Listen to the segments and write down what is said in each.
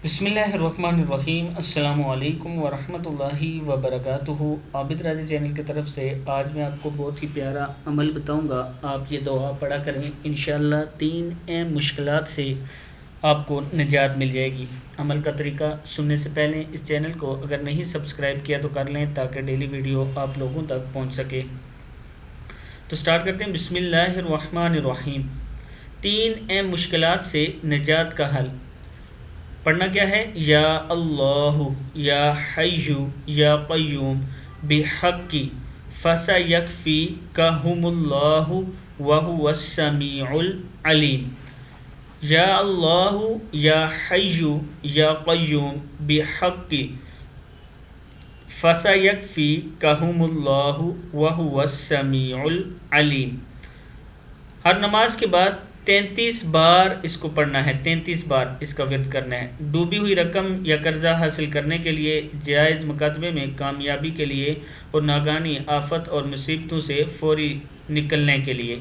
بسم اللہ الرحمن الرحیم۔ السلام علیکم ورحمۃ اللہ وبرکاتہ۔ عابد راجہ چینل کی طرف سے آج میں آپ کو بہت ہی پیارا عمل بتاؤں گا۔ آپ یہ دعا پڑھا کریں، انشاءاللہ 3 اہم مشکلات سے آپ کو نجات مل جائے گی۔ عمل کا طریقہ سننے سے پہلے اس چینل کو اگر نہیں سبسکرائب کیا تو کر لیں تاکہ ڈیلی ویڈیو آپ لوگوں تک پہنچ سکے۔ تو سٹارٹ کرتے ہیں۔ بسم اللہ الرحمن الرحیم۔ 3 اہم مشکلات سے نجات کا حل۔ پڑھنا کیا ہے؟ یا اللہ یا حی یا قیوم بحق فسیکفیکہم اللہ وہو السمیع العلیم۔ یا اللہ یا حی یا قیوم بحق فسیکفیکہم اللہ وہو السمیع العلیم۔ ہر نماز کے بعد 33 بار اس کو پڑھنا ہے، 33 بار اس کا ورد کرنا ہے۔ ڈوبی ہوئی رقم یا قرضہ حاصل کرنے کے لیے، جائز مقدمے میں کامیابی کے لیے اور ناگہانی آفت اور مصیبتوں سے فوری نکلنے کے لیے۔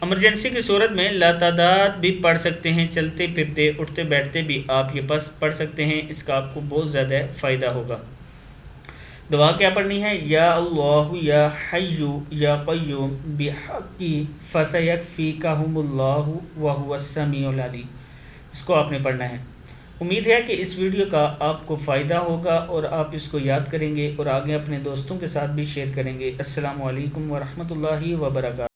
ایمرجنسی کی صورت میں لاتعداد بھی پڑھ سکتے ہیں، چلتے پھرتے اٹھتے بیٹھتے بھی آپ یہ پس پڑھ سکتے ہیں، اس کا آپ کو بہت زیادہ فائدہ ہوگا۔ دعا کیا پڑھنی ہے؟ یا اللہ یا حی یا قیوم بحق فسیکفیکہم اللہ وہو السمیع العلیم۔ اس کو آپ نے پڑھنا ہے۔ امید ہے کہ اس ویڈیو کا آپ کو فائدہ ہوگا اور آپ اس کو یاد کریں گے اور آگے اپنے دوستوں کے ساتھ بھی شیئر کریں گے۔ السلام علیکم ورحمۃ اللہ وبرکاتہ۔